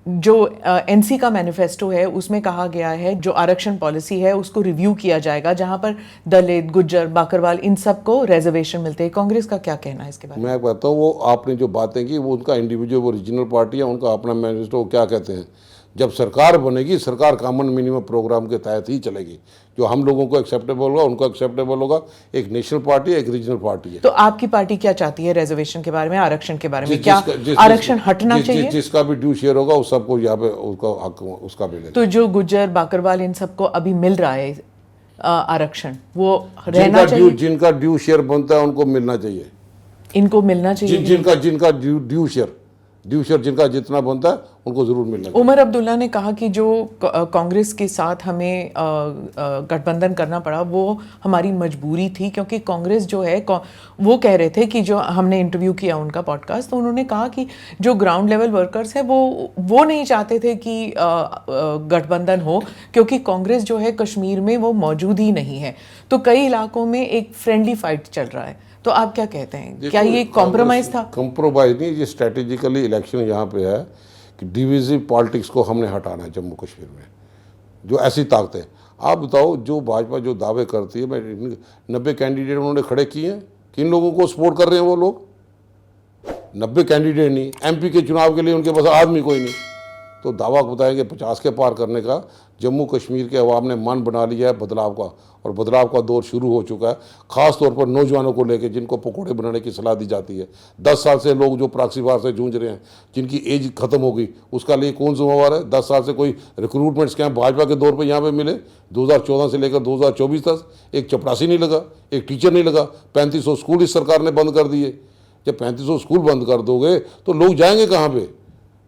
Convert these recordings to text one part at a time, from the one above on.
जो एनसी का मैनिफेस्टो है उसमें कहा गया है जो आरक्षण पॉलिसी है उसको रिव्यू किया जाएगा, जहां पर दलित, गुज्जर, बाकरवाल इन सबको रिजर्वेशन मिलते हैं। कांग्रेस का क्या कहना है इसके बारे में? मैं कहता हूँ वो आपने जो बातें की वो उनका इंडिविजुअल, वो रीजनल पार्टी है, उनका अपना मैनिफेस्टो क्या कहते हैं। जब सरकार बनेगी, सरकार कॉमन मिनिमम प्रोग्राम के तहत ही चलेगी। जो हम लोगों को एक्सेप्टेबल होगा उनको एक्सेप्टेबल होगा। एक नेशनल पार्टी है, एक रीजनल पार्टी है। तो आपकी पार्टी क्या चाहती है रिजर्वेशन के बारे में, आरक्षण के बारे में? क्या आरक्षण हटना चाहिए? जिसका भी ड्यू शेयर होगा उस सबको यहाँ पे उसका हक उसका मिलेगा। तो जो गुज्जर, बाकरवाल इन सबको अभी मिल रहा है आरक्षण, वो रहना चाहिए? जिनका ड्यू शेयर बनता है उनको मिलना चाहिए। इनको मिलना चाहिए। जिनका ड्यू शेयर जिनका जितना बनता है उनको जरूर मिलना चाहिए। उमर अब्दुल्ला ने कहा कि जो कांग्रेस के साथ हमें गठबंधन करना पड़ा वो हमारी मजबूरी थी, क्योंकि कांग्रेस जो है वो कह रहे थे कि जो हमने इंटरव्यू किया उनका पॉडकास्ट, तो उन्होंने कहा कि जो ग्राउंड लेवल वर्कर्स है वो नहीं चाहते थे कि गठबंधन हो, क्योंकि कांग्रेस जो है कश्मीर में वो मौजूद ही नहीं है। तो कई इलाकों में एक फ्रेंडली फाइट चल रहा है। तो आप क्या कहते हैं, क्या ये कॉम्प्रोमाइज था? कॉम्प्रोमाइज नहीं, ये स्ट्रेटेजिकली इलेक्शन यहाँ पे है कि डिविजिव पॉलिटिक्स को हमने हटाना है जम्मू कश्मीर में। जो ऐसी ताकतें, आप बताओ, जो भाजपा जो दावे करती है, मैं 90 कैंडिडेट उन्होंने खड़े किए हैं, किन लोगों को सपोर्ट कर रहे हैं वो लोग? 90 कैंडिडेट नहीं, एमपी के चुनाव के लिए उनके पास आदमी कोई नहीं। तो दावा बताएंगे 50 के पार करने का। जम्मू कश्मीर के अवाम ने मन बना लिया है बदलाव का, और बदलाव का दौर शुरू हो चुका है। ख़ास तौर पर नौजवानों को लेकर, जिनको पकौड़े बनाने की सलाह दी जाती है। 10 साल से लोग जो प्रॉक्सी वार से जूझ रहे हैं, जिनकी एज खत्म हो गई, उसका लिए कौन जिम्मेवार है? 10 साल से कोई रिक्रूटमेंट स्कैम भाजपा के दौर पर यहाँ पर मिले। 2014 से लेकर 2024 तक एक चपरासी नहीं लगा, एक टीचर नहीं लगा। 3500 स्कूल इस सरकार ने बंद कर दिए। जब 3500 स्कूल बंद कर दोगे तो लोग जाएंगे कहाँ पे?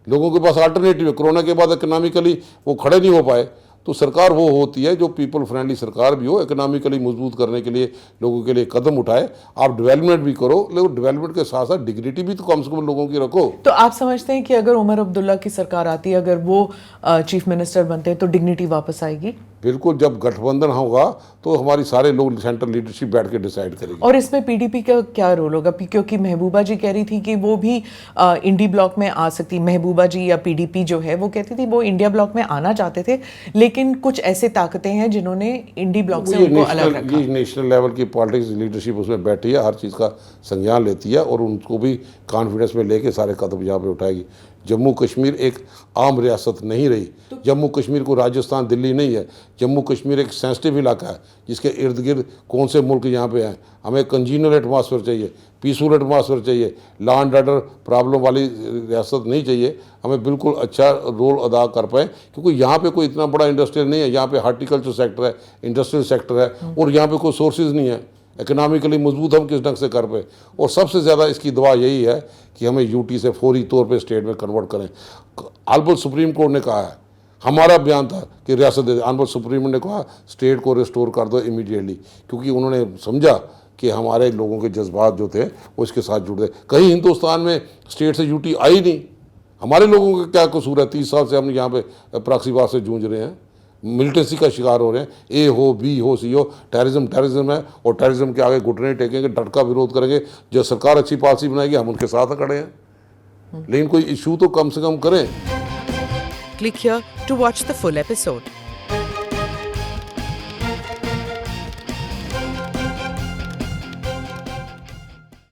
लोगों के पास अल्टरनेटिव है। कोरोना के बाद इकोनॉमिकली वो खड़े नहीं हो पाए। तो सरकार वो होती है जो पीपल फ्रेंडली सरकार भी हो, इकोनॉमिकली मजबूत करने के लिए लोगों के लिए कदम उठाए। आप डेवलपमेंट भी करो, लेकिन डेवलपमेंट के साथ साथ डिग्निटी भी तो कम से कम लोगों की रखो। तो आप समझते हैं कि अगर उमर अब्दुल्ला की सरकार आती है, अगर वो चीफ मिनिस्टर बनते हैं, तो डिग्निटी वापस आएगी? बिल्कुल, जब गठबंधन होगा तो हमारी सारे लोग सेंट्रल लीडरशिप बैठ के डिसाइड करेगी। और इसमें पीडीपी का क्या रोल होगा? क्योंकि महबूबा जी कह रही थी कि वो भी इंडी ब्लॉक में आ सकती। महबूबा जी या पीडीपी जो है वो कहती थी वो इंडिया ब्लॉक में आना चाहते थे, लेकिन कुछ ऐसे ताकतें हैं जिन्होंने इंडी ब्लॉक से उनको अलग रखा। ये नेशनल लेवल की पॉलिटिक्स लीडरशिप उसमें बैठी है, हर चीज़ का संज्ञान लेती है और उनको भी कॉन्फिडेंस में लेके सारे कदम यहाँ पे उठाएगी। जम्मू कश्मीर एक आम रियासत नहीं रही। जम्मू कश्मीर को राजस्थान, दिल्ली नहीं है। जम्मू कश्मीर एक सेंसिटिव इलाका है जिसके इर्द गिर्द कौन से मुल्क यहाँ पे हैं। हमें कंजीनियल एटमॉस्फेयर चाहिए, पीसफुल एटमॉस्फेयर चाहिए, लॉ एंड ऑर्डर प्रॉब्लम वाली रियासत नहीं चाहिए। हमें बिल्कुल अच्छा रोल अदा कर पाए, क्योंकि यहाँ पे कोई इतना बड़ा इंडस्ट्रियल नहीं है। यहाँ पे हार्टिकल्चर सेक्टर है, इंडस्ट्रियल सेक्टर है, और यहाँ पे कोई सोर्सेज नहीं है। इकोनॉमिकली मजबूत हम किस ढंग से कर पाए? और सबसे ज़्यादा इसकी दवा यही है कि हमें यूटी से फौरी तौर पे स्टेट में कन्वर्ट करें। ऑनरेबल सुप्रीम कोर्ट ने कहा है, हमारा बयान था कि रियासत दे, ऑनरेबल सुप्रीम कोर्ट ने कहा स्टेट को रिस्टोर कर दो इमीडिएटली, क्योंकि उन्होंने समझा कि हमारे लोगों के जज्बात जो थे वो इसके साथ जुड़ गए। कहीं हिंदुस्तान में स्टेट से यूटी आई नहीं। हमारे लोगों का क्या कसूर है? 30 साल से हम यहाँ पे प्रॉक्सी वार से जूझ रहे हैं, मिलिटेंसी का शिकार हो रहे हैं। ए हो, बी हो, सी हो, टेररिज्म है, और टेररिज्म के आगे घुटने टेकेंगे, डट का विरोध करेंगे। जो सरकार अच्छी पॉलिसी बनाएगी हम उनके साथ खड़े हैं, लेकिन कोई इशू तो कम से कम करें। Click here to watch the full episode.